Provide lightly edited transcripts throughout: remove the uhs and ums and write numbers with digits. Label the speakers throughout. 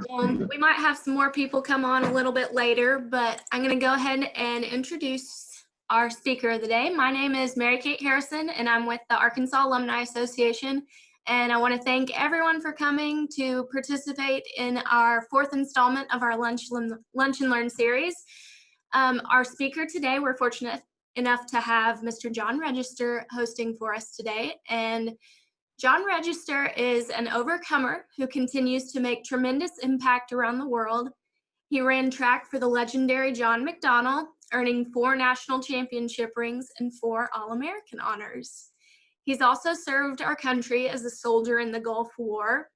Speaker 1: We might have some more people come on a little bit later, but I'm going to go ahead and introduce our speaker of the day. My name is Mary Kate Harrison, and I'm with the Arkansas Alumni Association. And I want to thank everyone for coming to participate in our fourth installment of our Lunch and Learn series. Our speaker today, we're fortunate enough to have Mr. John Register hosting for us today. And John Register is an overcomer who continues to make tremendous impact around the world. He ran track for the legendary John McDonnell, earning 4 national championship rings and 4 All-American honors. He's also served our country as a soldier in the Gulf War.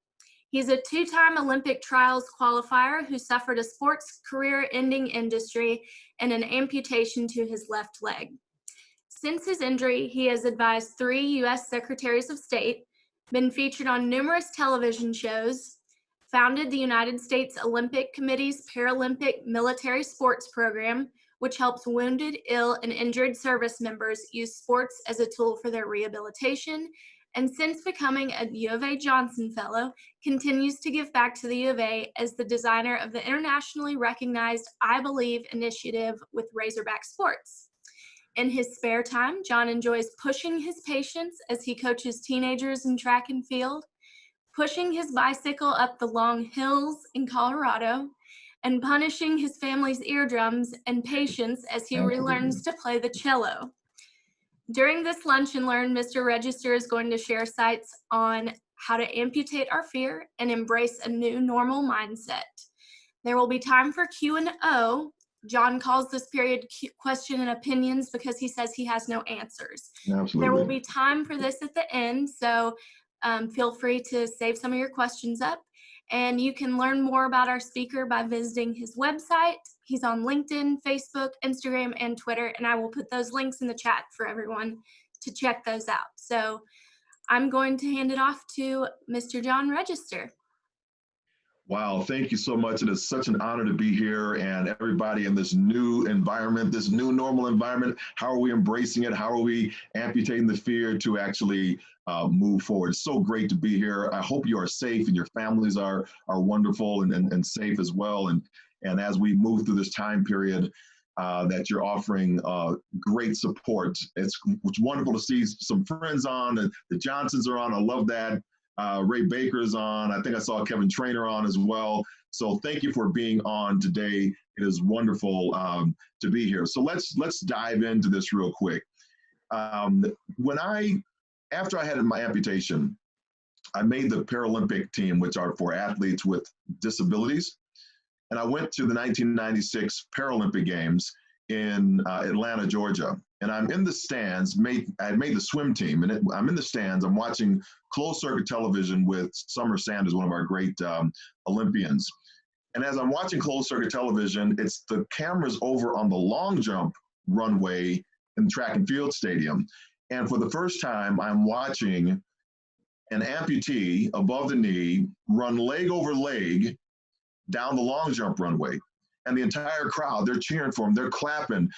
Speaker 1: He's a 2-time Olympic trials qualifier who suffered a sports career-ending injury and an amputation to his left leg. Since his injury, he has advised 3 U.S. Secretaries of State, been featured on numerous television shows, founded the United States Olympic Committee's Paralympic Military Sports Program, which helps wounded, ill, and injured service members use sports as a tool for their rehabilitation, and since becoming a U of A Johnson Fellow, continues to give back to the U of A as the designer of the internationally recognized I Believe initiative with Razorback Sports. In his spare time, John enjoys pushing his patients as he coaches teenagers in track and field, pushing his bicycle up the long hills in Colorado, and punishing his family's eardrums and patience as he relearns to play the cello. During this Lunch and Learn, Mr. Register is going to share sights on how to amputate our fear and embrace a new normal mindset. There will be time for Q&O. John calls this period question and opinions because he says he has no answers.
Speaker 2: Absolutely.
Speaker 1: There will be time for this at the end, so feel free to save some of your questions up. And you can learn more about our speaker by visiting his website. He's on LinkedIn, Facebook, Instagram, and Twitter, and I will put those links in the chat for everyone to check those out. So I'm going to hand it off to Mr. John Register.
Speaker 2: Wow, thank you so much. It is such an honor to be here, and everybody in this new environment, this new normal environment. How are we embracing it? How are we amputating the fear to actually move forward? It's so great to be here. I hope you are safe and your families are wonderful and safe as well. And as we move through this time period, that you're offering great support. It's wonderful to see some friends on, and the Johnsons are on. I love that. Ray Baker's on. I think I saw Kevin Trainer on as well. So thank you for being on today. It is wonderful to be here. So let's dive into this real quick. After I had my amputation, I made the Paralympic team, which are for athletes with disabilities. And I went to the 1996 Paralympic Games in Atlanta, Georgia. And I'm in the stands, I made the swim team, and I'm in the stands, I'm watching closed circuit television with Summer Sanders, one of our great Olympians. And as I'm watching closed circuit television, it's the cameras over on the long jump runway in the track and field stadium. And for the first time, I'm watching an amputee above the knee run leg over leg down the long jump runway. And the entire crowd, they're cheering for him, they're clapping.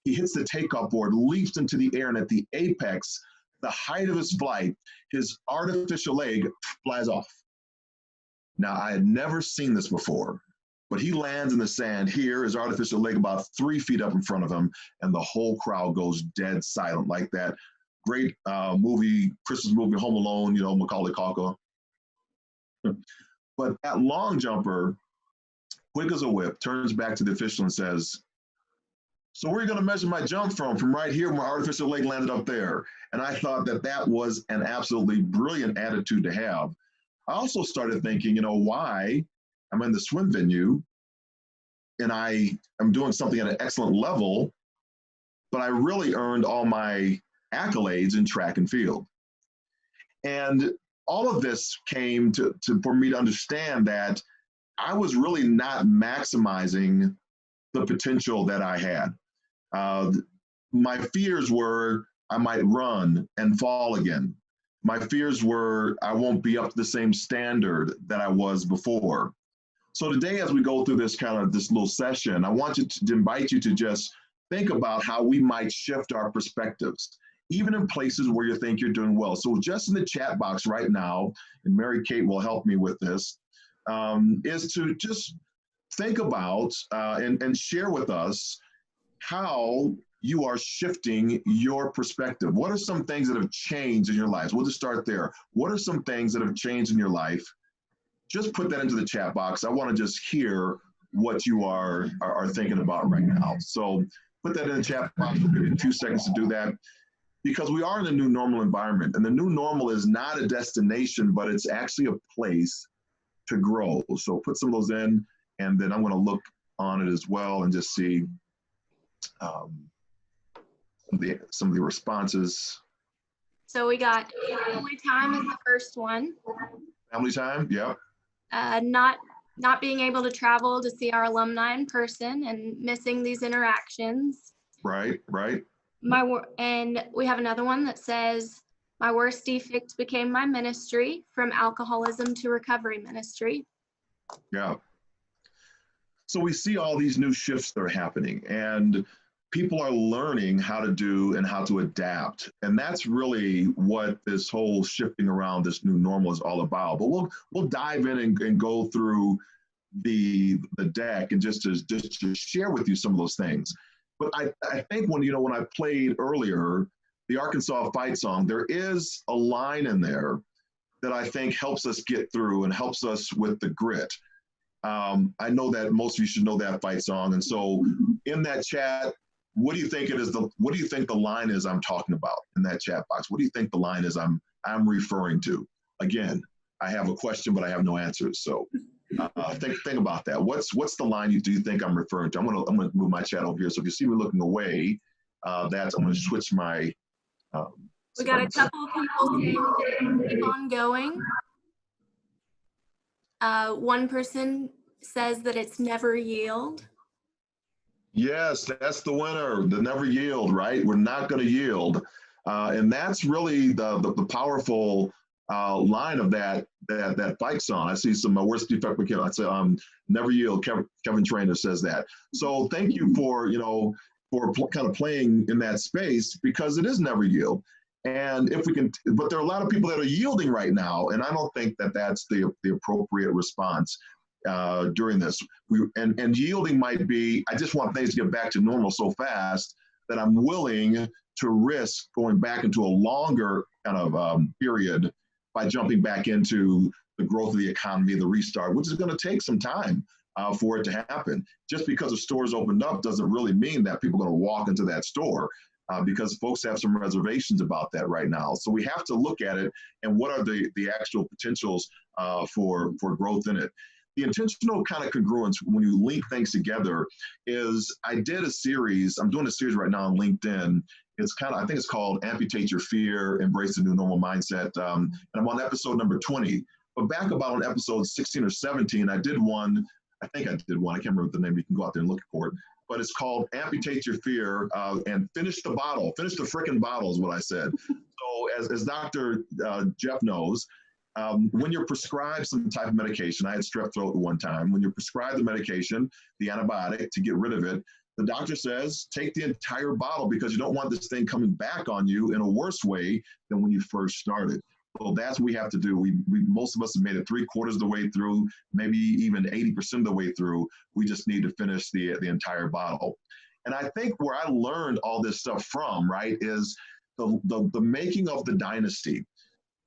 Speaker 2: He hits the takeoff board, leaps into the air, and at the apex, the height of his flight, his artificial leg flies off. Now, I had never seen this before, but he lands in the sand here, his artificial leg about 3 feet up in front of him, and the whole crowd goes dead silent, like that great Christmas movie, Home Alone, Macaulay Culkin. But that long jumper, quick as a whip, turns back to the official and says, "So where are you going to measure my jump from right here, my artificial leg landed up there?" And I thought that was an absolutely brilliant attitude to have. I also started thinking, why I'm in the swim venue and I am doing something at an excellent level, but I really earned all my accolades in track and field. And all of this came for me to understand that I was really not maximizing the potential that I had. My fears were I might run and fall again. My fears were I won't be up to the same standard that I was before. So today, as we go through this little session, I want to invite you to just think about how we might shift our perspectives, even in places where you think you're doing well. So just in the chat box right now, and Mary Kate will help me with this, is to just think about and share with us how you are shifting your perspective. What are some things that have changed in your lives? We'll just start there. What are some things that have changed in your life? Just put that into the chat box. I want to just hear what you are thinking about right now. So put that in the chat box. We'll give you 2 seconds to do that, because we are in a new normal environment, and the new normal is not a destination, but it's actually a place to grow. So put some of those in, and then I'm going to look on it as well and just see some of the responses.
Speaker 1: So we got family time is the first one.
Speaker 2: Family time, yep.
Speaker 1: Not being able to travel to see our alumni in person and missing these interactions.
Speaker 2: Right.
Speaker 1: And we have another one that says, my worst defect became my ministry, from alcoholism to recovery ministry.
Speaker 2: Yeah. So we see all these new shifts that are happening, and people are learning how to do and how to adapt. And that's really what this whole shifting around this new normal is all about. But we'll dive in and go through the deck and just to share with you some of those things. But I think when I played earlier the Arkansas fight song, there is a line in there that I think helps us get through and helps us with the grit. I know that most of you should know that fight song. And so in that chat, what do you think what do you think the line is I'm talking about in that chat box? What do you think the line is I'm referring to? Again, I have a question, but I have no answers. So think about that. What's the line do you think I'm referring to? I'm gonna move my chat over here. So if you see me looking away, I'm gonna switch my.
Speaker 1: We got a couple of people saying keep on going. One person says that it's never yield.
Speaker 2: Yes, that's the winner. The never yield, right? We're not going to yield, and that's really the powerful line of that fight song. I see some worst defect. I say never yield. Kevin Trainer says that. So thank you for kind of playing in that space, because it is never yield. And if we can, but there are a lot of people that are yielding right now, and I don't think that that's the appropriate response during this. And yielding might be, I just want things to get back to normal so fast that I'm willing to risk going back into a longer kind of period by jumping back into the growth of the economy, the restart, which is going to take some time for it to happen. Just because a store's opened up doesn't really mean that people are going to walk into that store. Because folks have some reservations about that right now. So we have to look at it and what are the actual potentials for growth in it. The intentional kind of congruence, when you link things together, is I did a series, I'm doing a series right now on LinkedIn. I think it's called Amputate Your Fear, Embrace the New Normal Mindset. And I'm on episode number 20. But back about on episode 16 or 17, I did one, I can't remember the name, you can go out there and look for it. But it's called Amputate Your Fear and finish the frickin' bottle is what I said. So as Dr. Jeff knows, when you're prescribed some type of medication, I had strep throat at one time, when you're prescribed the medication, the antibiotic to get rid of it, the doctor says, take the entire bottle because you don't want this thing coming back on you in a worse way than when you first started. So that's what we have to do. We most of us have made it 3/4 of the way through, maybe even 80% of the way through. We just need to finish the entire bottle. And I think where I learned all this stuff from, right, is the making of the dynasty.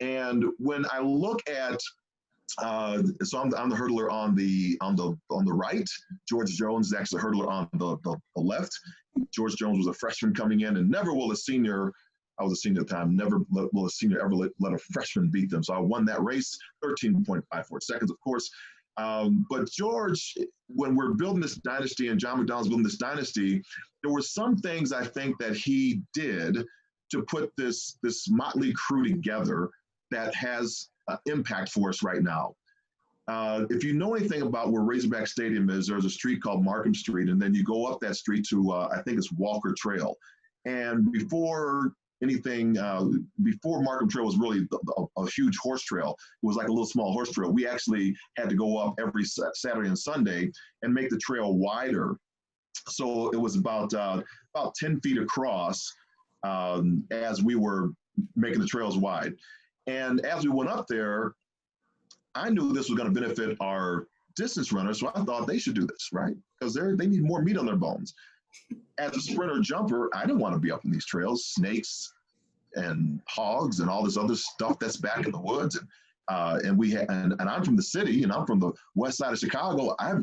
Speaker 2: And when I look at, so I'm the hurdler on the right. George Jones is actually the hurdler on the left. George Jones was a freshman coming in, and never will a senior. I was a senior at the time. Never will a senior ever let a freshman beat them. So I won that race, 13.54 seconds, of course. But George, when we're building this dynasty and John McDonald's building this dynasty, there were some things I think that he did to put this motley crew together that has impact for us right now. If you know anything about where Razorback Stadium is, there's a street called Markham Street, and then you go up that street to, I think it's Walker Trail. And before Markham Trail was really a huge horse trail. It was like a little small horse trail. We actually had to go up every Saturday and Sunday and make the trail wider. So it was about 10 feet across as we were making the trails wide. And as we went up there, I knew this was going to benefit our distance runners, so I thought they should do this, right? Because they need more meat on their bones. As a sprinter jumper, I didn't want to be up in these trails, snakes and hogs and all this other stuff that's back in the woods. And I'm from the city, and I'm from the west side of Chicago. I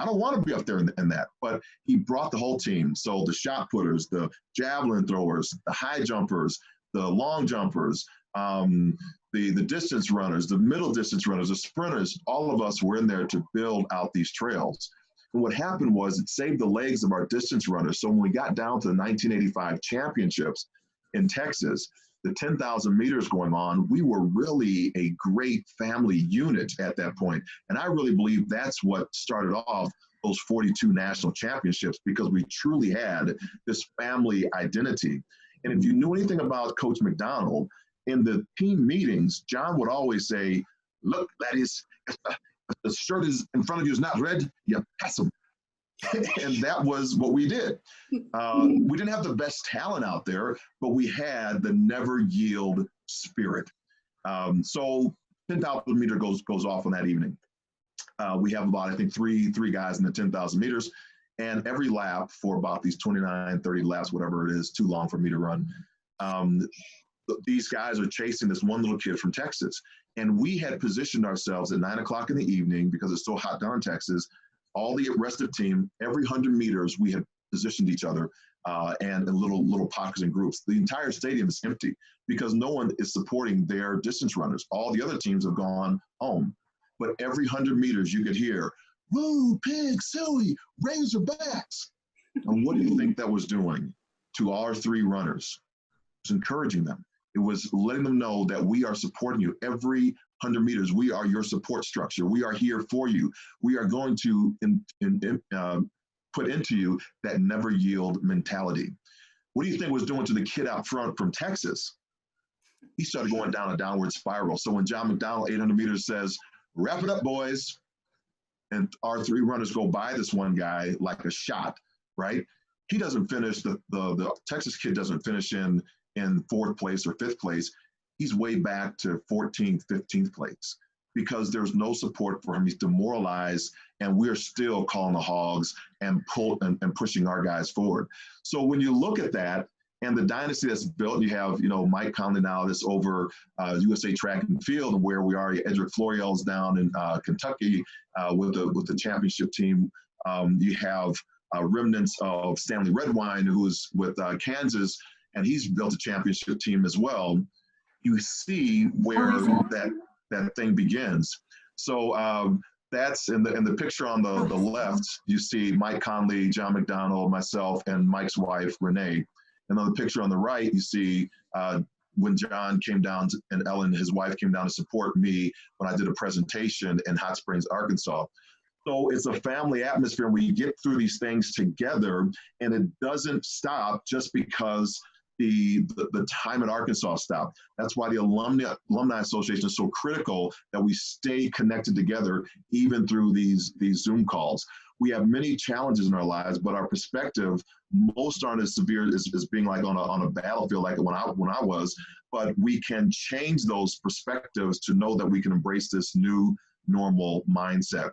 Speaker 2: don't want to be up there in that. But he brought the whole team. So the shot putters, the javelin throwers, the high jumpers, the long jumpers, the distance runners, the middle distance runners, the sprinters, all of us were in there to build out these trails. And what happened was it saved the legs of our distance runners. So when we got down to the 1985 championships in Texas, the 10,000 meters going on, we were really a great family unit at that point. And I really believe that's what started off those 42 national championships, because we truly had this family identity. And if you knew anything about Coach McDonald, in the team meetings, John would always say, look, ladies, if the shirt is in front of you is not red, you pass them. And that was what we did. We didn't have the best talent out there, but we had the never yield spirit. So 10,000 meter goes off on that evening. We have about, I think, three guys in the 10,000 meters, and every lap for about these 29, 30 laps, whatever it is, too long for me to run. These guys are chasing this one little kid from Texas. And we had positioned ourselves at 9 o'clock in the evening, because it's so hot down in Texas. All the rest of the team, every 100 meters, we had positioned each other and in little pockets and groups. The entire stadium is empty because no one is supporting their distance runners. All the other teams have gone home. But every 100 meters, you could hear, woo, pig, silly, Razorbacks. And what do you think that was doing to our three runners? It was encouraging them. It was letting them know that we are supporting you. Every 100 meters, we are your support structure. We are here for you. We are going to put into you that never yield mentality. What do you think was doing to the kid out front from Texas? He started going down a downward spiral. So when John McDonald, 800 meters, says, wrap it up, boys, and our three runners go by this one guy like a shot, right? He doesn't finish, the Texas kid doesn't finish in fourth place or fifth place. He's way back to 14th, 15th place because there's no support for him. He's demoralized, and we're still calling the hogs and pushing our guys forward. So when you look at that and the dynasty that's built, you have, Mike Conley now that's over USA Track and Field, where we are. Edric Florial's down in Kentucky with the championship team. You have remnants of Stanley Redwine, who's with Kansas, and he's built a championship team as well. You see where that thing begins. So that's in the picture on the left. You see Mike Conley, John McDonald, myself, and Mike's wife Renee. And on the picture on the right, you see when John came down and Ellen, his wife, came down to support me when I did a presentation in Hot Springs, Arkansas. So it's a family atmosphere where you get through these things together, and it doesn't stop just because the time at Arkansas stopped. That's why the Alumni Association is so critical, that we stay connected together even through these Zoom calls. We have many challenges in our lives, but our perspective, most aren't as severe as being like on a battlefield like when I was, but we can change those perspectives to know that we can embrace this new normal mindset.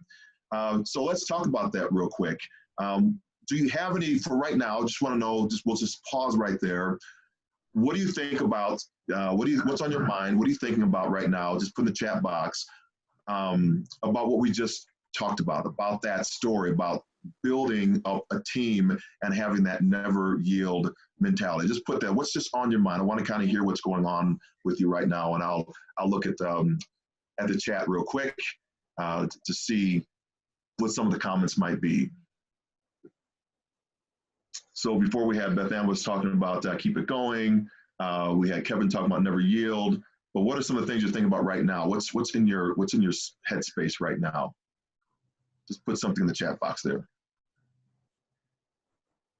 Speaker 2: So let's talk about that real quick. Do you have any, for right now, just want to know, we'll just pause right there. What do you think about, what's on your mind? What are you thinking about right now? Just put in the chat box about what we just talked about that story, about building up a team and having that never yield mentality. Just put that, what's just on your mind? I want to kind of hear what's going on with you right now. And I'll look at the chat real quick to see what some of the comments might be. So before we had Beth Ann was talking about keep it going. We had Kevin talking about never yield. But what are some of the things you're thinking about right now? What's in your headspace right now? Just put something in the chat box there.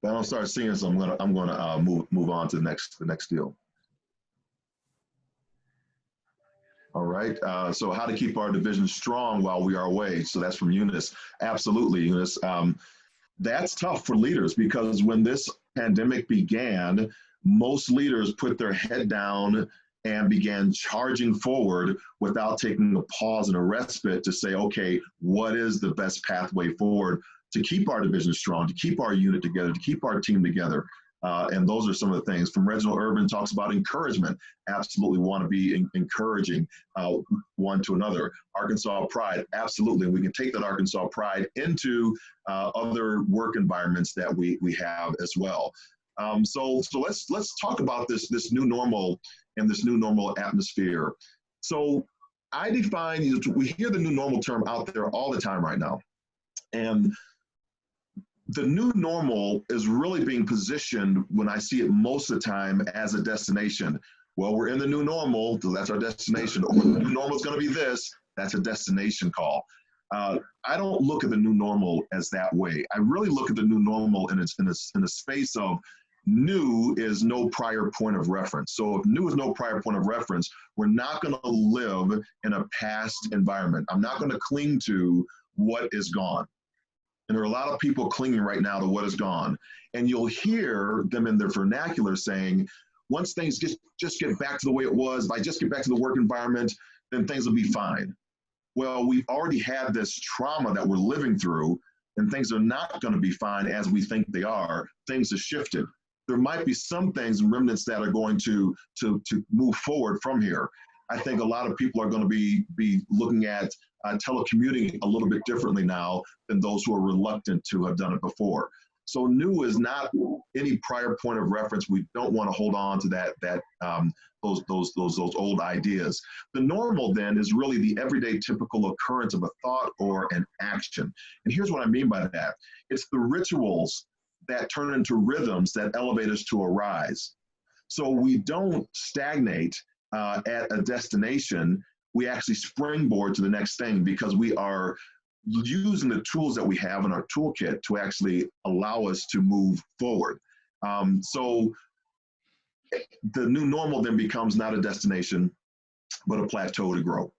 Speaker 2: But I don't start seeing, so I'm gonna move on to the next deal. All right. So how to keep our division strong while we are away. So that's from Eunice. Absolutely, Eunice. That's tough for leaders, because when this pandemic began, most leaders put their head down and began charging forward without taking a pause and a respite to say, okay, what is the best pathway forward to keep our division strong, to keep our unit together, to keep our team together. And those are some of the things. From Reginald Urban talks about encouragement. Absolutely want to be encouraging one to another. Arkansas pride, absolutely. We can take that Arkansas pride into other work environments that we have as well. So let's talk about this new normal and this new normal atmosphere. So I define, we hear the new normal term out there all the time right now. And the new normal is really being positioned, when I see it most of the time, as a destination. Well, we're in the new normal, so that's our destination. Or the new normal is going to be this, that's a destination call. I don't look at the new normal as that way. I really look at the new normal in a space of new is no prior point of reference. So if new is no prior point of reference, we're not going to live in a past environment. I'm not going to cling to what is gone. And there are a lot of people clinging right now to what is gone. And you'll hear them in their vernacular saying, once things just get back to the way it was, if I just get back to the work environment, then things will be fine. Well, we've already had this trauma that we're living through, and things are not going to be fine as we think they are. Things have shifted. There might be some things and remnants that are going to move forward from here. I think a lot of people are going to be looking at telecommuting a little bit differently now than those who are reluctant to have done it before. So new is not any prior point of reference. We don't want to hold on to those old ideas. The normal then is really the everyday typical occurrence of a thought or an action. And here's what I mean by that. It's the rituals that turn into rhythms that elevate us to a rise. So we don't stagnate at a destination. We actually springboard to the next thing because we are using the tools that we have in our toolkit to actually allow us to move forward. So the new normal then becomes not a destination, but a plateau to grow.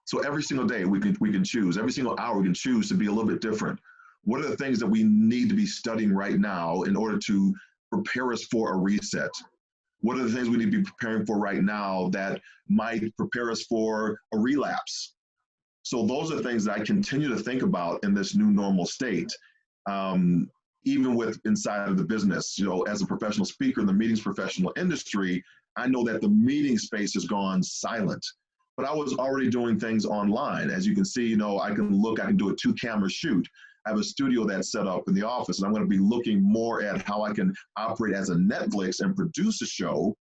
Speaker 2: So every single day we can choose, every single hour we can choose to be a little bit different. What are the things that we need to be studying right now in order to prepare us for a reset? What are the things we need to be preparing for right now that might prepare us for a relapse? So those are things that I continue to think about in this new normal state, even with inside of the business. You know, as a professional speaker in the meetings professional industry, I know that the meeting space has gone silent, but I was already doing things online. As you can see, you know, I can do a 2-camera shoot. I have a studio that's set up in the office, and I'm going to be looking more at how I can operate as a Netflix and produce a show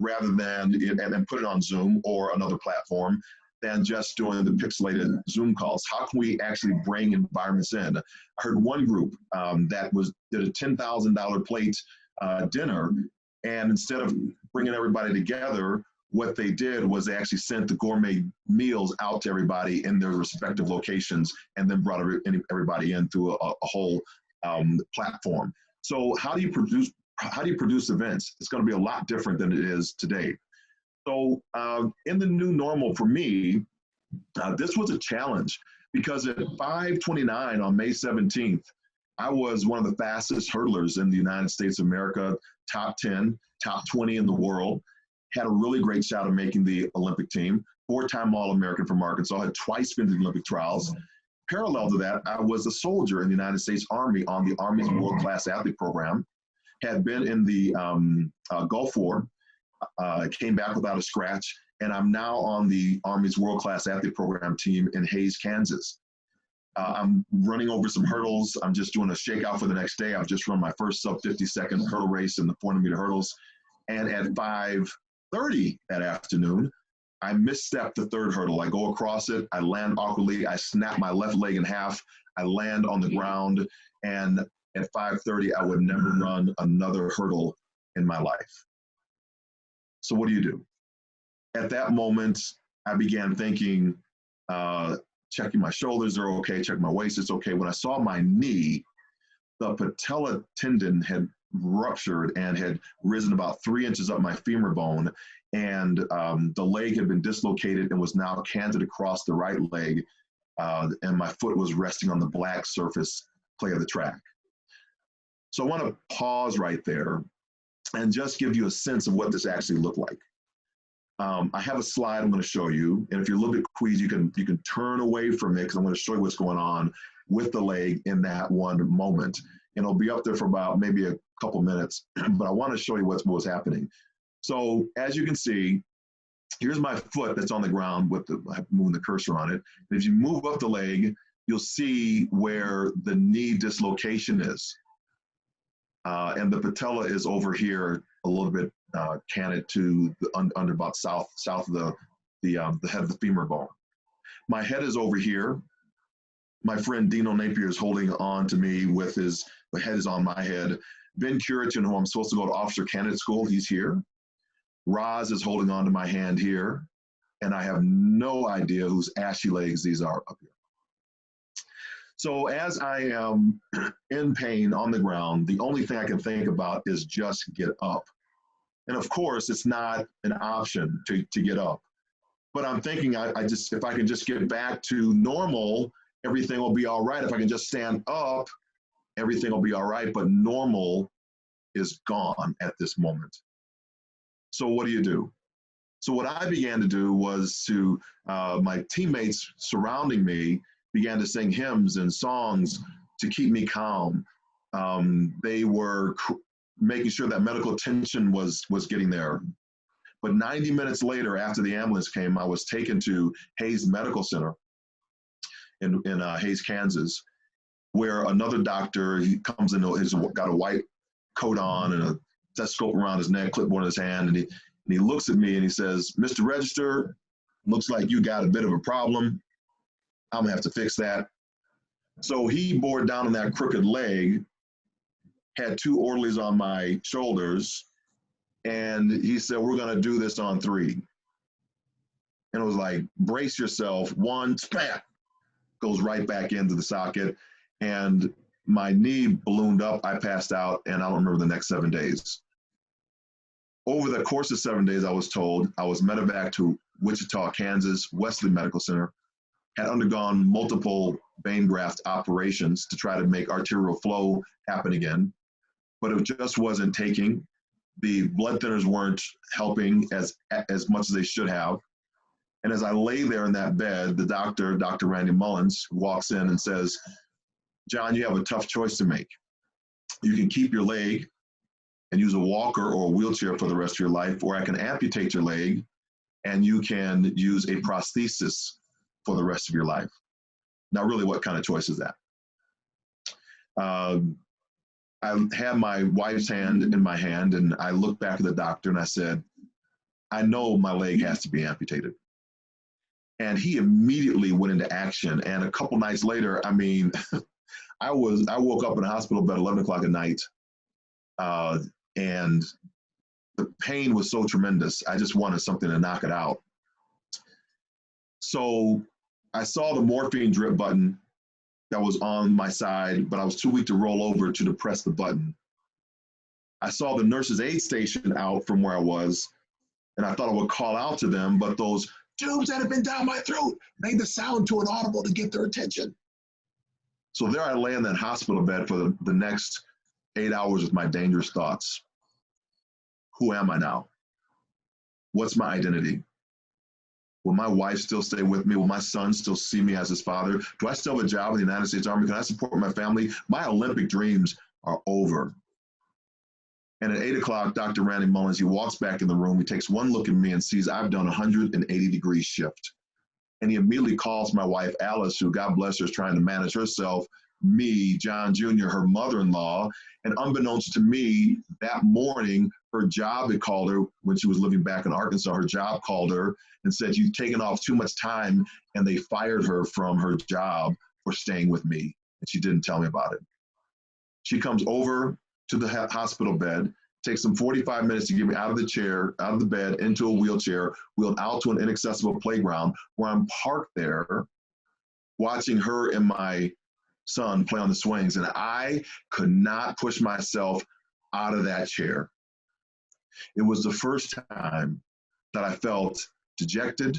Speaker 2: rather than and put it on Zoom or another platform than just doing the pixelated Zoom calls. How can we actually bring environments in? I heard one group that did a $10,000 plate dinner, and instead of bringing everybody together, what they did was they actually sent the gourmet meals out to everybody in their respective locations and then brought everybody in through a whole platform. So how do you produce events? It's going to be a lot different than it is today. So in the new normal for me, this was a challenge because at 5:29 on May 17th, I was one of the fastest hurdlers in the United States of America, top 10, top 20 in the world. Had a really great shot of making the Olympic team, 4-time All-American from Arkansas, had twice been to the Olympic trials. Parallel to that, I was a soldier in the United States Army on the Army's World-Class Athlete Program, had been in the Gulf War, came back without a scratch, and I'm now on the Army's World-Class Athlete Program team in Hays, Kansas. I'm running over some hurdles. I'm just doing a shakeout for the next day. I've just run my first sub-50-second hurdle race in the 400-meter hurdles, and at 5:30 that afternoon, I misstepped the third hurdle. I go across it, I land awkwardly, I snap my left leg in half, I land on the ground, and at 5:30, I would never run another hurdle in my life. So what do? At that moment, I began thinking, checking my shoulders are okay, check my waist, it's okay. When I saw my knee, the patella tendon had ruptured and had risen about 3 inches up my femur bone, and the leg had been dislocated and was now canted across the right leg, and my foot was resting on the black surface clay of the track. So I want to pause right there and just give you a sense of what this actually looked like. I have a slide I'm going to show you, and if you're a little bit queasy, you can turn away from it because I'm going to show you what's going on with the leg in that one moment. And it'll be up there for about maybe a couple minutes, but I want to show you what was happening. So as you can see, here's my foot that's on the ground with I'm moving the cursor on it. And if you move up the leg, you'll see where the knee dislocation is. And the patella is over here a little bit canted to the under about south of the head of the femur bone. My head is over here. My friend Dino Napier is holding on to me with the head is on my head. Ben Curitin, who I'm supposed to go to officer candidate school, he's here. Roz is holding on to my hand here. And I have no idea whose ashy legs these are up here. So as I am in pain on the ground, the only thing I can think about is just get up. And of course, it's not an option to get up. But I'm thinking if I can just get back to normal, everything will be all right. If I can just stand up, everything will be all right. But normal is gone at this moment. So what do? So what I began to do was my teammates surrounding me began to sing hymns and songs to keep me calm. They were making sure that medical attention was getting there. But 90 minutes later, after the ambulance came, I was taken to Hayes Medical Center in Hayes, Kansas, where another doctor, he comes in, he's got a white coat on and a stethoscope around his neck, clipboard in his hand, and he looks at me and he says, "Mr. Register, looks like you got a bit of a problem. I'm gonna have to fix that." So he bore down on that crooked leg, had two orderlies on my shoulders, and he said, "We're gonna do this on 3. And it was like, brace yourself, 1, spam, goes right back into the socket. And my knee ballooned up, I passed out, and I don't remember the next 7 days. Over the course of 7 days, I was told, I was medevac to Wichita, Kansas, Wesley Medical Center, had undergone multiple vein graft operations to try to make arterial flow happen again, but it just wasn't taking. The blood thinners weren't helping as much as they should have. And as I lay there in that bed, the doctor, Dr. Randy Mullins, walks in and says, "John, you have a tough choice to make. You can keep your leg and use a walker or a wheelchair for the rest of your life, or I can amputate your leg and you can use a prosthesis for the rest of your life." Now, really, what kind of choice is that? I had my wife's hand in my hand, and I looked back at the doctor and I said, "I know my leg has to be amputated." And he immediately went into action. And a couple nights later, I mean, I woke up in a hospital bed at 11 o'clock at night, and the pain was so tremendous. I just wanted something to knock it out. So I saw the morphine drip button that was on my side, but I was too weak to roll over to press the button. I saw the nurse's aid station out from where I was, and I thought I would call out to them, but those tubes that had been down my throat made the sound too inaudible to get their attention. So there I lay in that hospital bed for the next 8 hours with my dangerous thoughts. Who am I now? What's my identity? Will my wife still stay with me? Will my son still see me as his father? Do I still have a job in the United States Army? Can I support my family? My Olympic dreams are over. And at 8 o'clock, Dr. Randy Mullins, he walks back in the room. He takes one look at me and sees I've done a 180-degree shift. And he immediately calls my wife, Alice, who, God bless her, is trying to manage herself, me, John Jr., her mother-in-law. And unbeknownst to me, that morning, her job had called her when she was living back in Arkansas. Her job called her and said, "You've taken off too much time," and they fired her from her job for staying with me. And she didn't tell me about it. She comes over to the hospital bed, takes them 45 minutes to get me out of the chair, out of the bed, into a wheelchair, wheeled out to an inaccessible playground where I'm parked there watching her and my son play on the swings. And I could not push myself out of that chair. It was the first time that I felt dejected,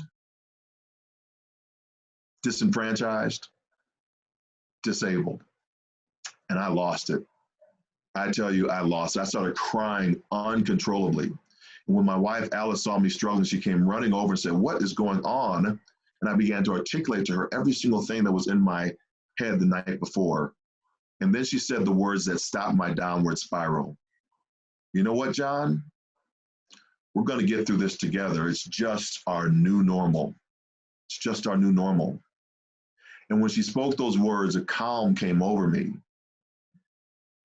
Speaker 2: disenfranchised, disabled, and I lost it. I tell you, I lost it. I started crying uncontrollably. And when my wife, Alice, saw me struggling, she came running over and said, "What is going on?" And I began to articulate to her every single thing that was in my head the night before. And then she said the words that stopped my downward spiral. "You know what, John? We're going to get through this together. It's just our new normal. It's just our new normal." And when she spoke those words, a calm came over me.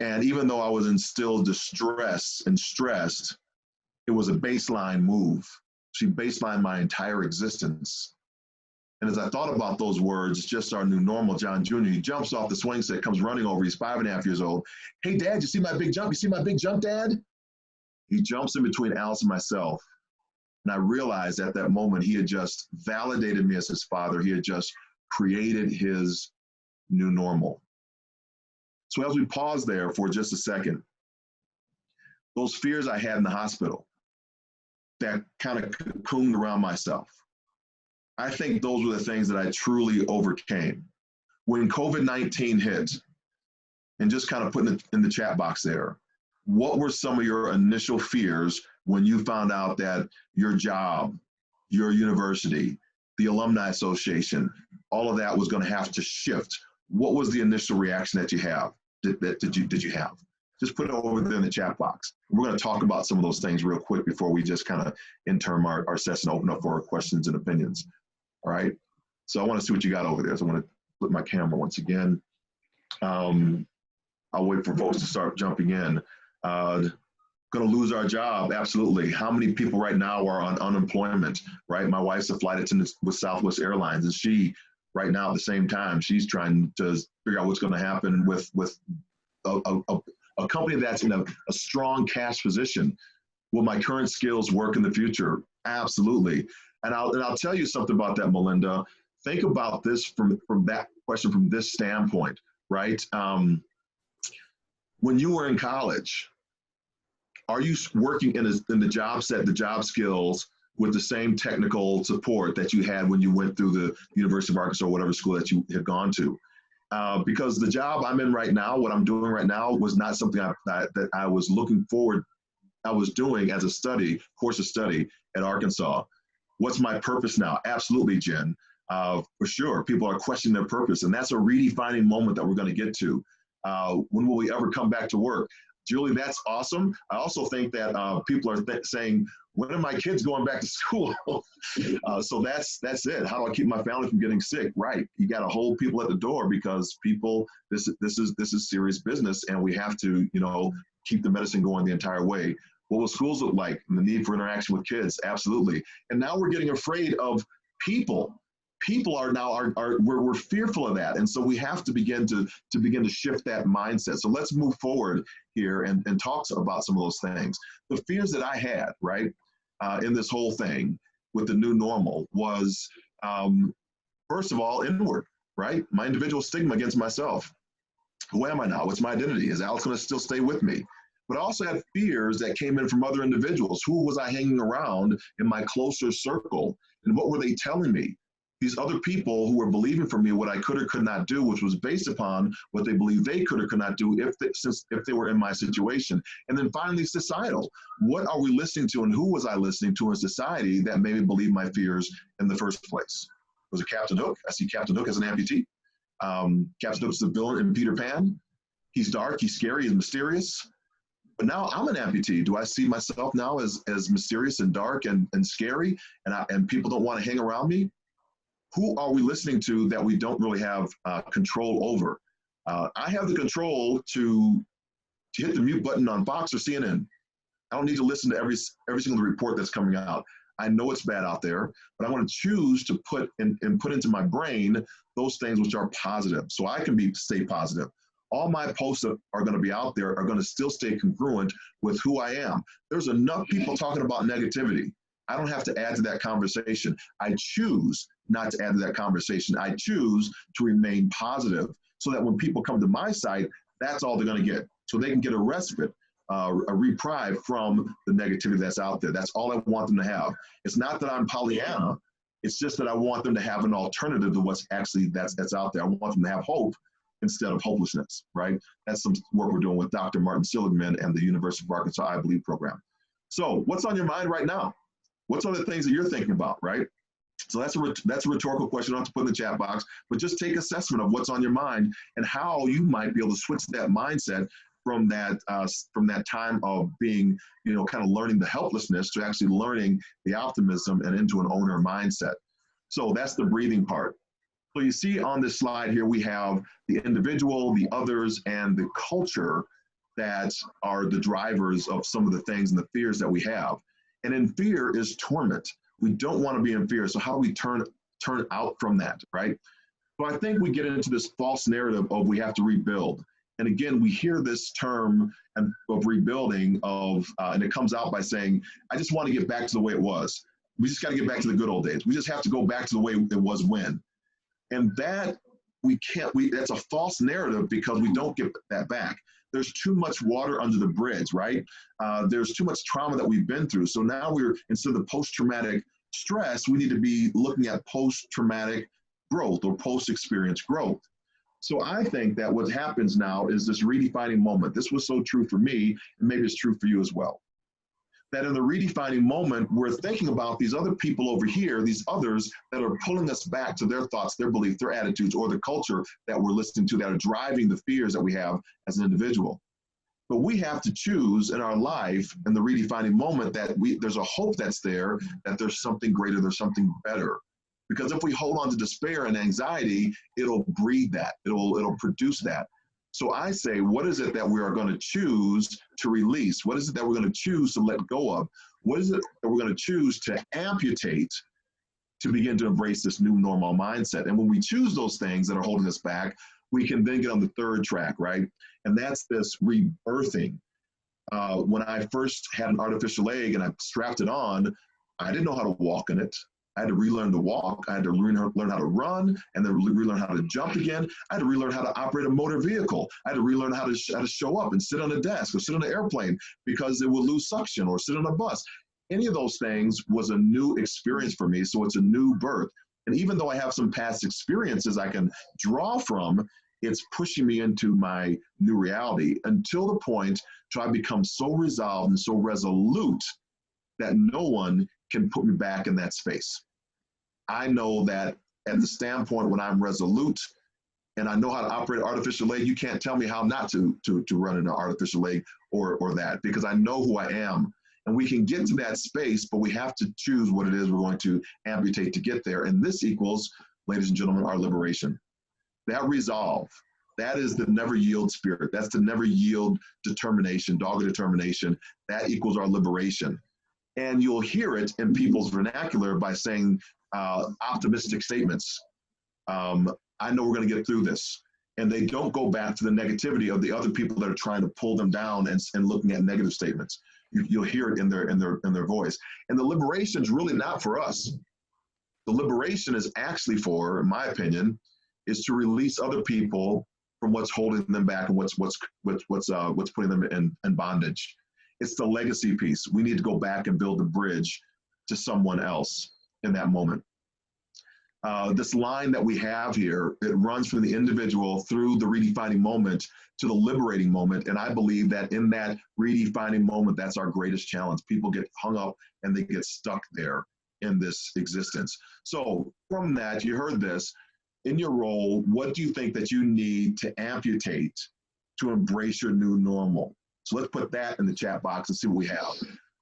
Speaker 2: And even though I was in still distress and stressed, it was a baseline move. She baselined my entire existence. And as I thought about those words, "It's just our new normal," John Jr., he jumps off the swing set, comes running over. He's 5.5 years old. "Hey, Dad, you see my big jump? You see my big jump, Dad?" He jumps in between Alice and myself. And I realized at that moment, he had just validated me as his father. He had just created his new normal. So as we pause there for just a second, those fears I had in the hospital that kind of cocooned around myself, I think those were the things that I truly overcame. When COVID-19 hit, and just kind of putting it in the chat box there, what were some of your initial fears when you found out that your job, your university, the Alumni Association, all of that was going to have to shift? What was the initial reaction that you have? Did you have? Just put it over there in the chat box. We're going to talk about some of those things real quick before we just kind of interim our session, open up for questions and opinions. All right. So I want to see what you got over there. So I'm going to flip my camera once again. I'll wait for folks to start jumping in. Going to lose our job? Absolutely. How many people right now are on unemployment, right? My wife's a flight attendant with Southwest Airlines, and she, right now at the same time, she's trying to figure out what's going to happen with a company that's in a strong cash position. Will my current skills work in the future? Absolutely. And I'll tell you something about that, Melinda. Think about this from that question from this standpoint, right? When you were in college, are you working in the job set, the job skills, with the same technical support that you had when you went through the University of Arkansas or whatever school that you had gone to? Because the job I'm in right now, what I'm doing right now, was not something that I was looking forward. I was doing as a course of study at Arkansas. What's my purpose now? Absolutely, Jen. For sure, people are questioning their purpose, and that's a redefining moment that we're going to get to. When will we ever come back to work? Julie, that's awesome. I also think that people are saying, when are my kids going back to school? So that's it. How do I keep my family from getting sick? Right. You got to hold people at the door, because people, this is serious business, and we have to, keep the medicine going the entire way. What will schools look like? And the need for interaction with kids? Absolutely. And now we're getting afraid of people. People are now we're fearful of that, and so we have to begin to shift that mindset. So let's move forward here and talk about some of those things. The fears that I had, right, in this whole thing with the new normal was, first of all, inward, right? My individual stigma against myself. Who am I now? What's my identity? Is Alex going to still stay with me? But I also had fears that came in from other individuals. Who was I hanging around in my closer circle, and what were they telling me? These other people who were believing for me what I could or could not do, which was based upon what they believed they could or could not do if they were in my situation. And then finally, societal. What are we listening to, and who was I listening to in society that made me believe my fears in the first place? Was it Captain Hook? I see Captain Hook as an amputee. Captain Hook's the villain in Peter Pan. He's dark, he's scary, he's mysterious. But now I'm an amputee. Do I see myself now as mysterious and dark and scary, and people don't want to hang around me? Who are we listening to that we don't really have control over? I have the control to hit the mute button on Fox or CNN. I don't need to listen to every single report that's coming out. I know it's bad out there, but I want to choose to put into my brain those things which are positive, so I can stay positive. All my posts are going to be out there are going to still stay congruent with who I am. There's enough people talking about negativity. I don't have to add to that conversation. I choose not to add to that conversation. I choose to remain positive, so that when people come to my site, that's all they're going to get. So they can get a respite, a reprieve from the negativity that's out there. That's all I want them to have. It's not that I'm Pollyanna. It's just that I want them to have an alternative to what's actually that's out there. I want them to have hope instead of hopelessness, right? That's some work we're doing with Dr. Martin Seligman and the University of Arkansas I Believe program. So what's on your mind right now? What's on the things that you're thinking about, right? So that's a rhetorical question. You don't have to put in the chat box, but just take assessment of what's on your mind and how you might be able to switch that mindset from that time of being, kind of learning the helplessness to actually learning the optimism and into an owner mindset. So that's the breathing part. So you see on this slide here, we have the individual, the others, and the culture that are the drivers of some of the things and the fears that we have. And in fear is torment. We don't want to be in fear. So how do we turn out from that, right? So I think we get into this false narrative of we have to rebuild. And again, we hear this term of rebuilding and it comes out by saying, I just want to get back to the way it was. We just got to get back to the good old days. We just have to go back to the way it was when. And that that's a false narrative because we don't get that back. There's too much water under the bridge, right? There's too much trauma that we've been through. So now instead of post-traumatic stress, we need to be looking at post-traumatic growth or post-experience growth. So I think that what happens now is this redefining moment. This was so true for me, and maybe it's true for you as well. That in the redefining moment, we're thinking about these other people over here, these others that are pulling us back to their thoughts, their beliefs, their attitudes, or the culture that we're listening to that are driving the fears that we have as an individual. But we have to choose in our life, in the redefining moment, that there's a hope that's there, that there's something greater, there's something better. Because if we hold on to despair and anxiety, it'll breed that, it'll produce that. So I say, what is it that we are going to choose to release? What is it that we're going to choose to let go of? What is it that we're going to choose to amputate to begin to embrace this new normal mindset? And when we choose those things that are holding us back, we can then get on the third track, right? And that's this rebirthing. When I first had an artificial leg and I strapped it on, I didn't know how to walk in it. I had to relearn to walk. I had to learn how to run and then relearn how to jump again. I had to relearn how to operate a motor vehicle. I had to relearn how to show up and sit on a desk or sit on an airplane because it would lose suction, or sit on a bus. Any of those things was a new experience for me. So it's a new birth. And even though I have some past experiences I can draw from, it's pushing me into my new reality until the point till I become so resolved and so resolute that no one can put me back in that space. I know that at the standpoint when I'm resolute and I know how to operate an artificial leg, you can't tell me how not to run an artificial leg or that, because I know who I am. And we can get to that space, but we have to choose what it is we're going to amputate to get there. And this equals, ladies and gentlemen, our liberation. That resolve, that is the never yield spirit. That's the never yield determination, dogged determination. That equals our liberation. And you'll hear it in people's vernacular by saying optimistic statements. I know we're going to get through this. And they don't go back to the negativity of the other people that are trying to pull them down and looking at negative statements. You'll hear it in their voice. And the liberation is really not for us. The liberation is actually for, in my opinion, is to release other people from what's holding them back and what's putting them in bondage. It's the legacy piece. We need to go back and build a bridge to someone else in that moment. This line that we have here, it runs from the individual through the redefining moment to the liberating moment. And I believe that in that redefining moment, that's our greatest challenge. People get hung up and they get stuck there in this existence. So from that, you heard this. In your role, what do you think that you need to amputate to embrace your new normal? So let's put that in the chat box and see what we have.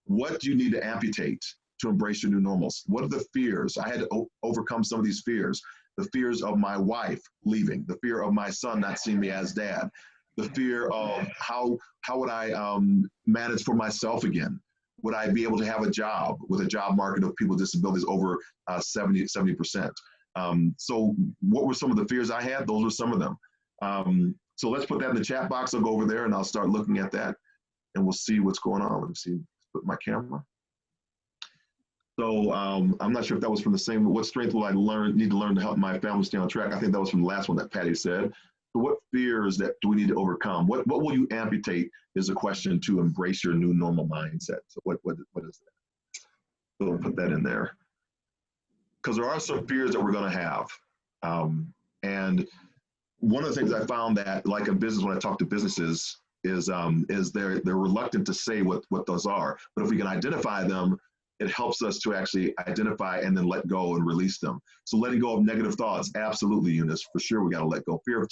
Speaker 2: What do you need to amputate to embrace your new normals? What are the fears? I had to overcome some of these fears. The fears of my wife leaving, the fear of my son not seeing me as dad, the fear of how would I manage for myself again? Would I be able to have a job with a job market of people with disabilities over 70%? So what were some of the fears I had? Those were some of them. So let's put that in the chat box. I'll go over there and I'll start looking at that and we'll see what's going on. Let me see, put my camera. So I'm not sure if that was from the same, what strength will I need to learn to help my family stay on track? I think that was from the last one that Patty said. So what fears that do we need to overcome? What will you amputate is a question to embrace your new normal mindset. So what is that? So we'll put that in there. Because there are some fears that we're going to have. And one of the things I found that, like in business, when I talk to businesses, is they're reluctant to say what those are. But if we can identify them, it helps us to actually identify and then let go and release them. So letting go of negative thoughts, absolutely, Eunice, for sure we got to let go. Fear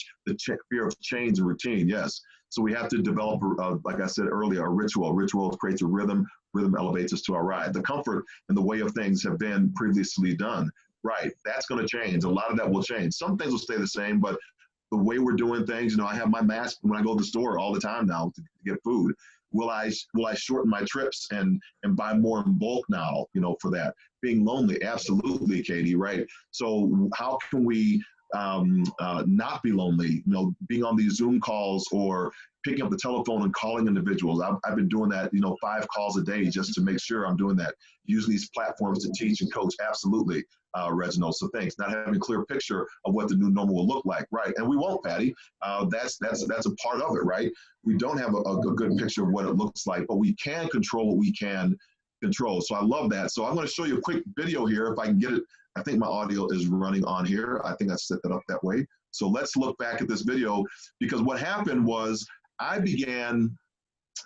Speaker 2: of change and routine, yes. So we have to develop, like I said earlier, a ritual. Ritual creates a rhythm. Rhythm elevates us to our ride. The comfort and the way of things have been previously done. Right, that's going to change. A lot of that will change. Some things will stay the same, but the way we're doing things, you know, I have my mask when I go to the store all the time now to get food. Will I shorten my trips and buy more in bulk now, you know, for that? Being lonely, absolutely, Katie, right? So how can we not be lonely, you know, being on these Zoom calls or picking up the telephone and calling individuals. I've been doing that, you know, 5 calls a day just to make sure I'm doing that. Using these platforms to teach and coach, absolutely, Reginald. So thanks. Not having a clear picture of what the new normal will look like, right? And we won't, Patty. That's a part of it, right? We don't have a good picture of what it looks like, but we can control what we can control. So I love that. So I'm going to show you a quick video here if I can get it. I think my audio is running on here. I think I set that up that way. So let's look back at this video, because what happened was I began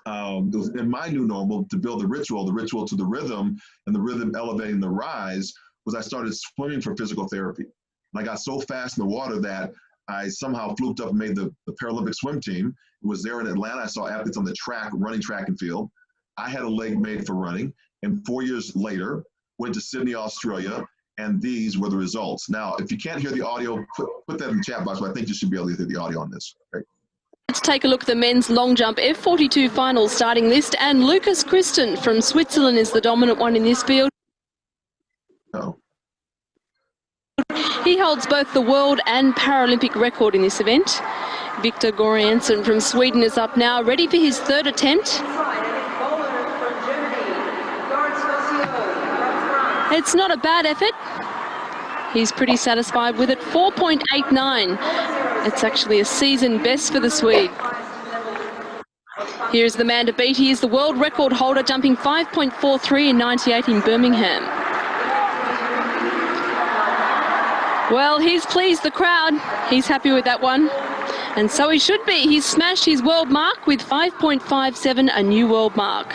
Speaker 2: in my new normal to build the ritual to the rhythm, and the rhythm elevating the rise was I started swimming for physical therapy. And I got so fast in the water that I somehow fluked up and made the Paralympic swim team. It was there in Atlanta. I saw athletes on the track running track and field. I had a leg made for running, and 4 years later, went to Sydney, Australia, and these were the results. Now, if you can't hear the audio, put that in the chat box, but I think you should be able to hear the audio on this. Okay.
Speaker 3: Let's take a look at the men's long jump F42 final starting list, and Lucas Christen from Switzerland is the dominant one in this field.
Speaker 2: Oh.
Speaker 3: He holds both the world and Paralympic record in this event. Victor Goriansen from Sweden is up now, ready for his 3rd attempt. It's not a bad effort. He's pretty satisfied with it. 4.89. It's actually a season best for the Swede. Here's the man to beat. He is the world record holder, jumping 5.43 in 98 in Birmingham. Well, he's pleased the crowd. He's happy with that one. And so he should be. He's smashed his world mark with 5.57, a new world mark.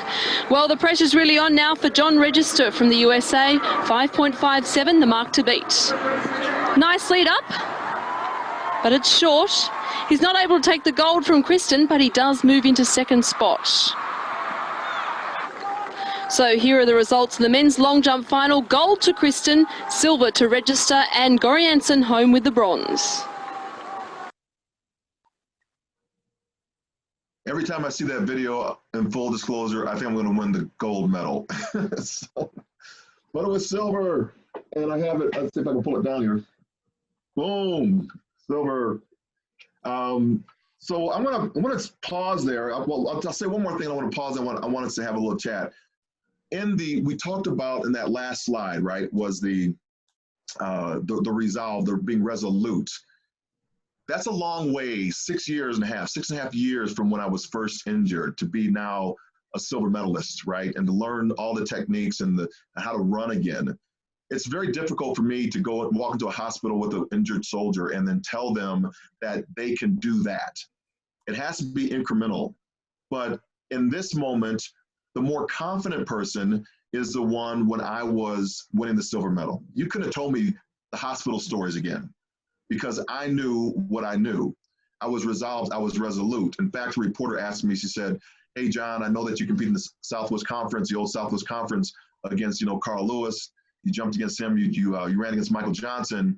Speaker 3: Well, the pressure's really on now for John Register from the USA. 5.57, the mark to beat. Nice lead up, but it's short. He's not able to take the gold from Christen, but he does move into 2nd spot. So here are the results of the men's long jump final. Gold to Christen, silver to Register, and Goriansen home with the bronze.
Speaker 2: Every time I see that video, in full disclosure, I think I'm going to win the gold medal. So, but it was silver, and I have it. Let's see if I can pull it down here. Boom, silver. So I'm gonna pause there. Well, I'll say one more thing. I want to pause. I want us to have a little chat. We talked about in that last slide, right? Was the resolve, the being resolute. That's a long way, 6.5 years from when I was first injured to be now a silver medalist, right? And to learn all the techniques and how to run again. It's very difficult for me to go and walk into a hospital with an injured soldier and then tell them that they can do that. It has to be incremental. But in this moment, the more confident person is the one when I was winning the silver medal. You could have told me the hospital stories again, because I knew what I knew. I was resolved, I was resolute. In fact, a reporter asked me, she said, "Hey, John, I know that you competed in the Southwest Conference, the old Southwest Conference, against, you know, Carl Lewis. You jumped against him, you ran against Michael Johnson.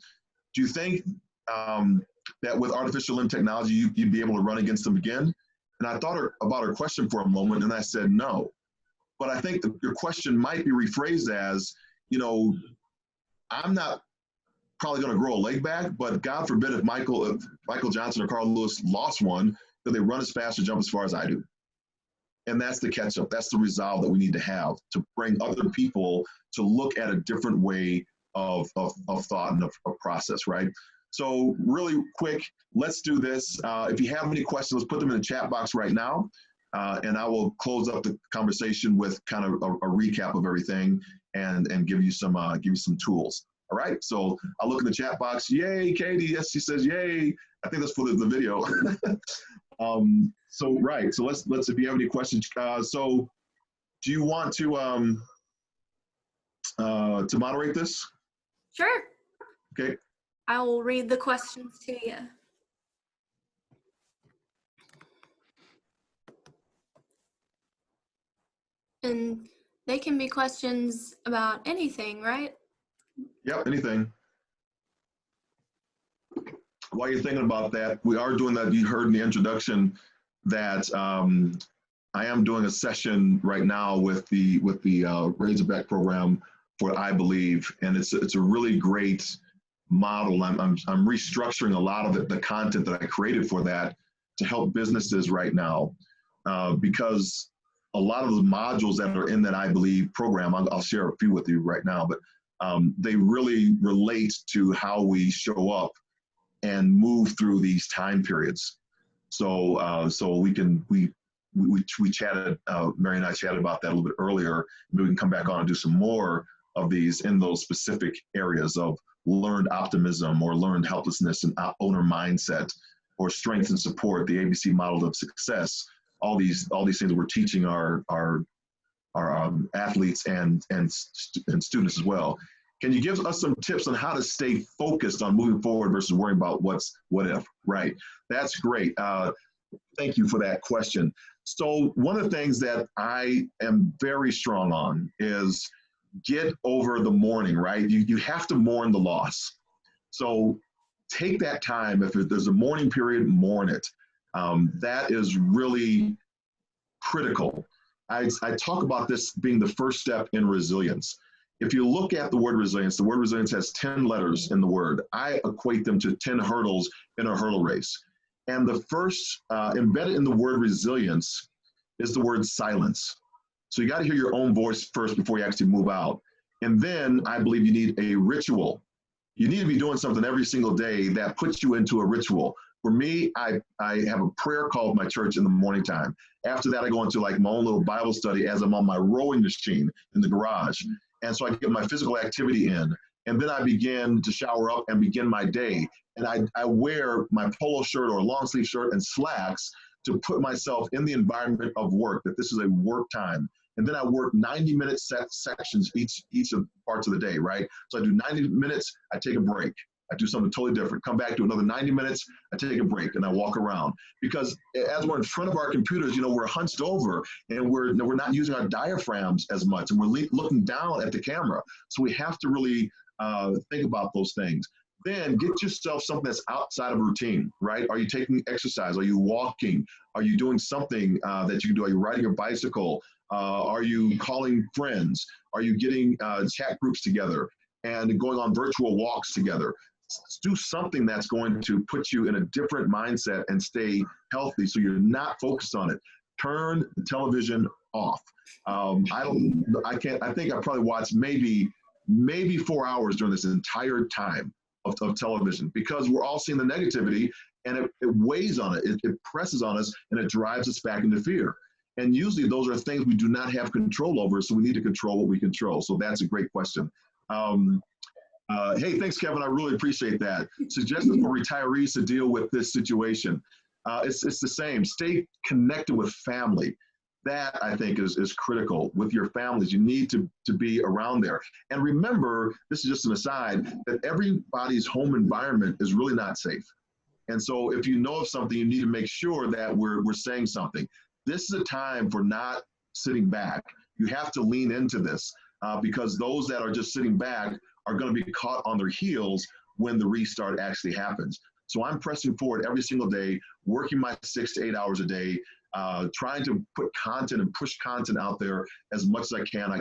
Speaker 2: Do you think that with artificial limb technology, you'd be able to run against them again?" And I thought about her question for a moment, and I said, no. But I think your question might be rephrased as, you know, I'm not probably going to grow a leg back, but God forbid if Michael Johnson or Carl Lewis lost one, that they run as fast or jump as far as I do. And that's the catch up. That's the resolve that we need to have to bring other people to look at a different way of thought and of process, right? So really quick, let's do this. If you have any questions, let's put them in the chat box right now. And I will close up the conversation with kind of a recap of everything and give you some tools. All right, so I'll look in the chat box. Yay, Katie. Yes, she says yay. I think that's for the video. Right. So let's if you have any questions. So do you want to moderate this?
Speaker 1: Sure.
Speaker 2: Okay.
Speaker 1: I will read the questions to you. And they can be questions about anything, right?
Speaker 2: Yep, anything. While you're thinking about that, we are doing that. You heard in the introduction that I am doing a session right now with the Razorback program for I Believe, and it's a really great model. I'm restructuring a lot of the content that I created for that to help businesses right now, because a lot of the modules that are in that I Believe program, I'll share a few with you right now, but they really relate to how we show up and move through these time periods. So we chatted, Mary and I chatted about that a little bit earlier. Maybe we can come back on and do some more of these in those specific areas of learned optimism or learned helplessness and owner mindset, or strength and support, the ABC model of success. All these things we're teaching our athletes and students as well. Can you give us some tips on how to stay focused on moving forward versus worrying about what if? Right. That's great. Thank you for that question. So one of the things that I am very strong on is get over the mourning, right? You have to mourn the loss. So take that time. If there's a mourning period, mourn it. That is really critical. I talk about this being the first step in resilience. If you look at the word resilience has 10 letters in the word. I equate them to 10 hurdles in a hurdle race. And the first embedded in the word resilience is the word silence. So you got to hear your own voice first before you actually move out. And then I believe you need a ritual. You need to be doing something every single day that puts you into a ritual. For me, I have a prayer call with my church in the morning time. After that, I go into like my own little Bible study as I'm on my rowing machine in the garage. And so I get my physical activity in. And then I begin to shower up and begin my day. And I wear my polo shirt or a long sleeve shirt and slacks to put myself in the environment of work, that this is a work time. And then I work 90-minute sections each of parts of the day, right? So I do 90 minutes, I take a break. I do something totally different. Come back to another 90 minutes, I take a break and I walk around. Because as we're in front of our computers, we're hunched over and we're not using our diaphragms as much, and we're looking down at the camera. So we have to really think about those things. Then get yourself something that's outside of routine, right? Are you taking exercise? Are you walking? Are you doing something that you can do? Are you riding your bicycle? Are you calling friends? Are you getting chat groups together and going on virtual walks together? Do something that's going to put you in a different mindset and stay healthy so you're not focused on it. Turn the television off. I think I probably watched maybe 4 hours during this entire time of television, because we're all seeing the negativity and it weighs on it. It presses on us and it drives us back into fear. And usually those are things we do not have control over, so we need to control what we control. So that's a great question. Hey, thanks, Kevin. I really appreciate that. Suggestions for retirees to deal with this situation. It's the same. Stay connected with family. That, I think, is critical with your families. You need to be around there. And remember, this is just an aside, that everybody's home environment is really not safe. And so if you know of something, you need to make sure that we're saying something. This is a time for not sitting back. You have to lean into this because those that are just sitting back are going to be caught on their heels when the restart actually happens. So I'm pressing forward every single day, working my 6 to 8 hours a day, trying to put content and push content out there as much as I can.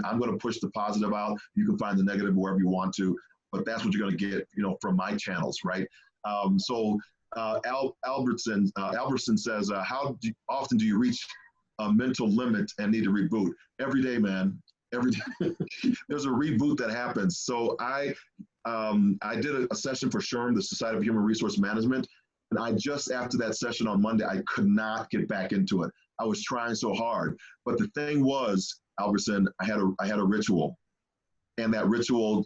Speaker 2: I'm going to push the positive out. You can find the negative wherever you want to, but that's what you're going to get, from my channels, right? Albertson says, how often do you reach a mental limit and need to reboot? Every day, man. Every day. There's a reboot that happens. So I did a session for SHRM, the Society of Human Resource Management, and after that session on Monday, I could not get back into it. I was trying so hard, but the thing was, Albertson, I had a ritual, and that ritual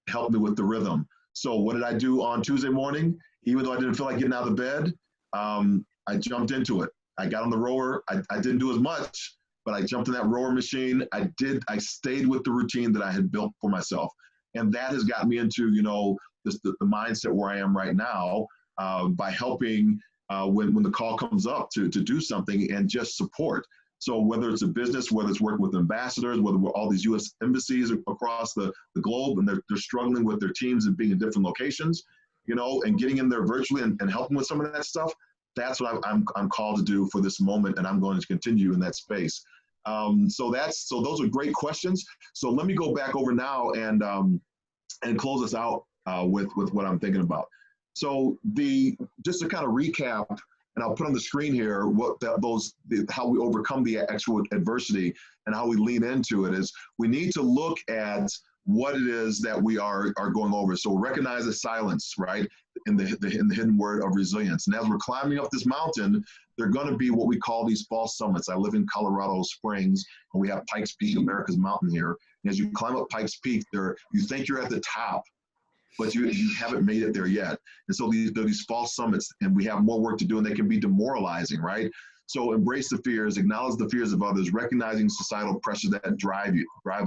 Speaker 2: helped me with the rhythm. So what did I do on Tuesday morning? Even though I didn't feel like getting out of bed, I jumped into it. I got on the rower. I didn't do as much, but I jumped in that rower machine. I stayed with the routine that I had built for myself. And that has got me into, the mindset where I am right now, by helping when the call comes up to do something and just support. So whether it's a business, whether it's working with ambassadors, whether we're all these U.S. embassies across the globe, and they're struggling with their teams and being in different locations, and getting in there virtually and helping with some of that stuff, that's what I'm called to do for this moment, and I'm going to continue in that space. So those are great questions. So let me go back over now and close us out with what I'm thinking about. So just to kind of recap, and I'll put on the screen here how we overcome the actual adversity and how we lean into it, is we need to look at what it is that we are going over. So recognize the silence, right, in the hidden word of resilience. And as we're climbing up this mountain, there are going to be what we call these false summits. I live in Colorado Springs, and we have Pikes Peak, America's mountain here. And as you climb up Pikes Peak, you think you're at the top, but you haven't made it there yet. And so these false summits, and we have more work to do, and they can be demoralizing, right? So embrace the fears, acknowledge the fears of others, recognizing societal pressures that drive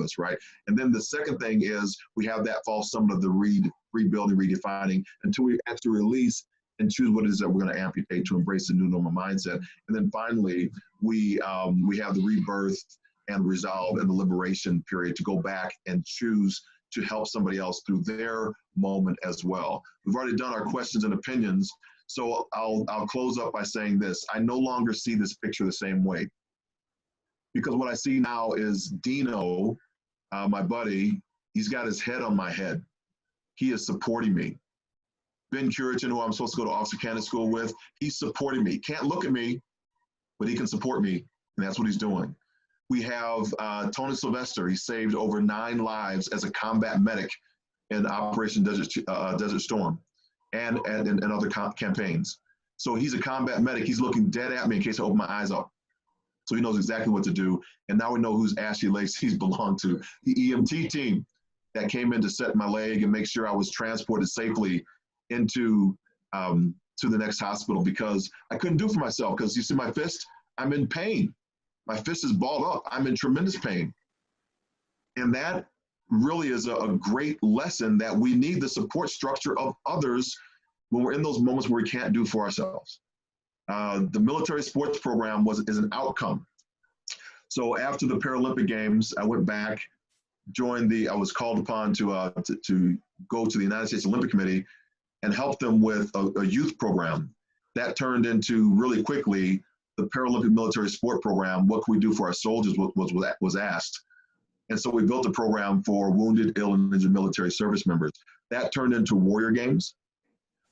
Speaker 2: us, right? And then the second thing is we have that false summit of the rebuilding, redefining, until we actually release and choose what it is that we're going to amputate to embrace the new normal mindset. And then finally, we have the rebirth and resolve and the liberation period to go back and choose to help somebody else through their moment as well. We've already done our questions and opinions, so I'll close up by saying this. I no longer see this picture the same way, because what I see now is Dino, my buddy, he's got his head on my head. He is supporting me. Ben Curitin, who I'm supposed to go to Officer Candidate School with, he's supporting me. Can't look at me, but he can support me, and that's what he's doing. We have Tony Sylvester. He saved over 9 lives as a combat medic in Operation Desert Storm and other campaigns. So he's a combat medic. He's looking dead at me in case I open my eyes up. So he knows exactly what to do. And now we know whose Ashley Lacey's belonged to. The EMT team that came in to set my leg and make sure I was transported safely into to the next hospital, because I couldn't do for myself. Because you see my fist, I'm in pain. My fist is balled up. I'm in tremendous pain. And that really is a great lesson, that we need the support structure of others when we're in those moments where we can't do for ourselves. The military sports program is an outcome. So after the Paralympic Games, I went back, I was called upon to go to the United States Olympic Committee and help them with a youth program. That turned into, really quickly, the Paralympic Military Sport Program. What can we do for our soldiers was asked. And so we built a program for wounded, ill, and injured military service members. That turned into Warrior Games.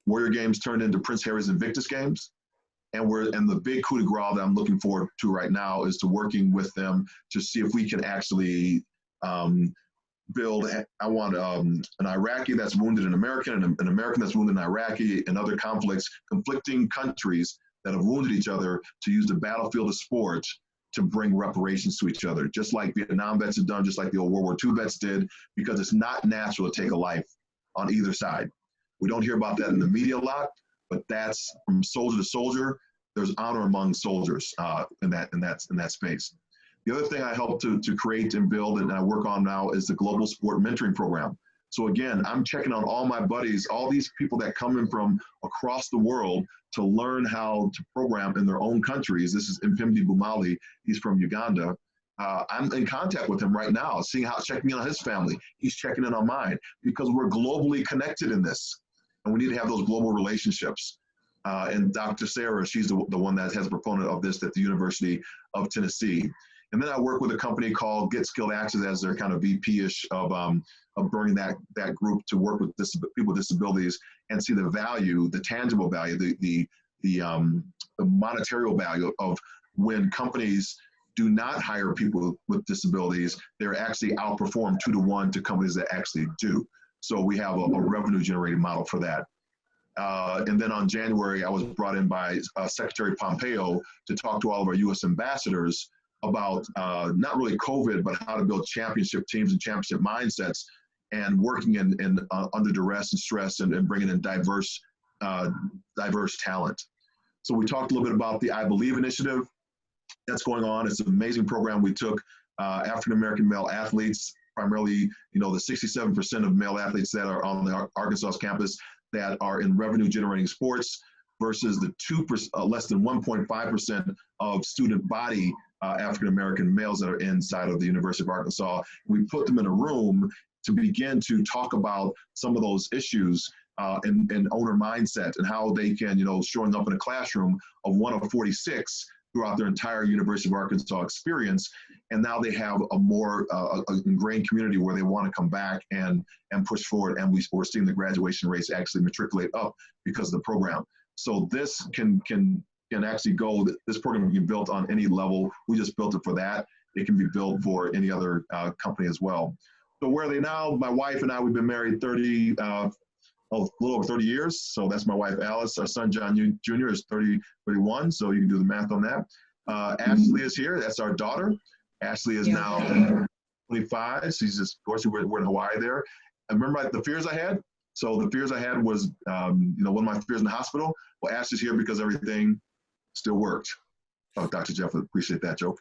Speaker 2: Warrior Games turned into Prince Harry's Invictus Games. And the big coup de grace that I'm looking forward to right now is to working with them to see if we can actually build. I want an Iraqi that's wounded in America, and an American that's wounded in Iraqi, and other conflicting countries that have wounded each other, to use the battlefield of sport to bring reparations to each other, just like Vietnam vets have done, just like the old World War II vets did, because it's not natural to take a life on either side. We don't hear about that in the media a lot, but that's from soldier to soldier. There's honor among soldiers in that space. The other thing I help to create and build, and I work on now, is the Global Sport Mentoring Program. So again, I'm checking on all my buddies, all these people that come in from across the world to learn how to program in their own countries. This is Impimdi Bumali. He's from Uganda. I'm in contact with him right now, checking in on his family. He's checking in on mine, because we're globally connected in this, and we need to have those global relationships. And Dr. Sarah, she's the one that has a proponent of this at the University of Tennessee. And then I work with a company called Get Skilled Access as their kind of VP-ish of bringing that group to work with people with disabilities and see the value, the tangible value, the monetary value of when companies do not hire people with disabilities. They're actually outperformed 2-to-1 to companies that actually do. So we have a revenue generating model for that. And then on January, I was brought in by Secretary Pompeo to talk to all of our U.S. ambassadors about not really COVID, but how to build championship teams and championship mindsets, and working under duress and stress, and bringing in diverse talent. So we talked a little bit about the I Believe initiative that's going on. It's an amazing program. We took African-American male athletes, primarily, the 67% of male athletes that are on the Arkansas campus that are in revenue generating sports versus the 2%, less than 1.5% of student body African-American males that are inside of the University of Arkansas. We put them in a room to begin to talk about some of those issues and owner mindset and how they can, showing up in a classroom of 1 of 46 throughout their entire University of Arkansas experience. And now they have a more ingrained community where they want to come back and push forward. And we're seeing the graduation rates actually matriculate up because of the program. So this can actually go, this program can be built on any level. We just built it for that. It can be built for any other company as well. So where are they now? My wife and I, we've been married a little over 30 years. So that's my wife, Alice. Our son, John Jr. is 31. So you can do the math on that. Ashley is here. That's our daughter. Ashley is now 25. She's just, of course, we're in Hawaii there. And remember the fears I had? So the fears I had was, one of my fears in the hospital. Well, Ashley's here because everything still worked. Oh, Dr. Jeff, appreciate that joke.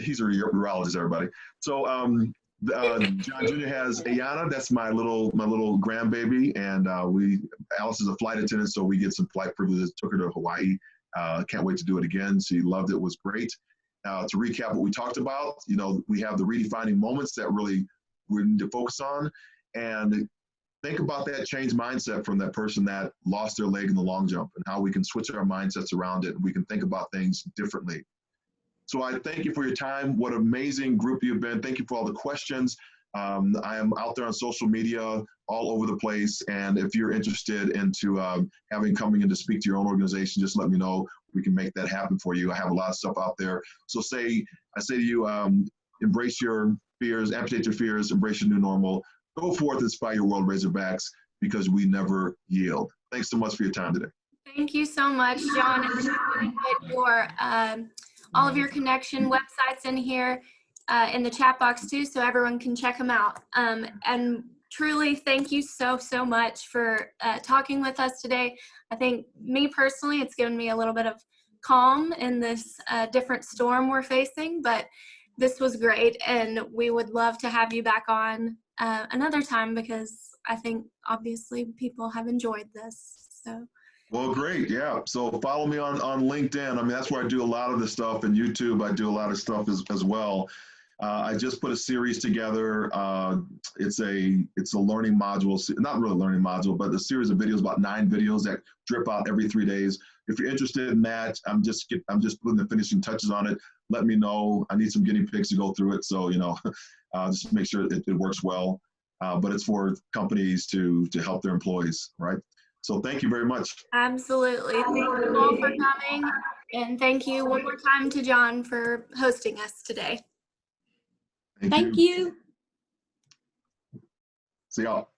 Speaker 2: He's a urologist, everybody. So John Jr. has Ayana. That's my little grandbaby, and Alice is a flight attendant, so we get some flight privileges. Took her to Hawaii. Can't wait to do it again. She loved it. It was great. To recap what we talked about, we have the redefining moments that really we need to focus on, and think about that change mindset from that person that lost their leg in the long jump, and how we can switch our mindsets around it. And we can think about things differently. So I thank you for your time. What an amazing group you've been. Thank you for all the questions. I am out there on social media all over the place. And if you're interested into coming in to speak to your own organization, just let me know. We can make that happen for you. I have a lot of stuff out there. So I say to you, embrace your fears, amputate your fears, embrace your new normal. Go forth, inspire your world, Razorbacks, because we never yield. Thanks so much for your time today.
Speaker 1: Thank you so much, John. And I'm going to put your all of your connection websites in here in the chat box too, so everyone can check them out. And truly, thank you so much for talking with us today. I think me personally, it's given me a little bit of calm in this different storm we're facing, but this was great, and we would love to have you back on another time, because I think obviously people have enjoyed this. So.
Speaker 2: Well, great. Yeah. So follow me on LinkedIn. I mean, that's where I do a lot of the stuff, and YouTube. I do a lot of stuff as well. I just put a series together. It's a learning module, not really a learning module, but a series of videos, about 9 videos that drip out every 3 days. If you're interested in that, I'm just putting the finishing touches on it. Let me know. I need some guinea pigs to go through it. So, just make sure it works well. But it's for companies to help their employees, right? So thank you very much.
Speaker 1: Absolutely. Thank you all for coming. And thank you one more time to John for hosting us today.
Speaker 2: Thank you.
Speaker 1: You.
Speaker 2: See y'all.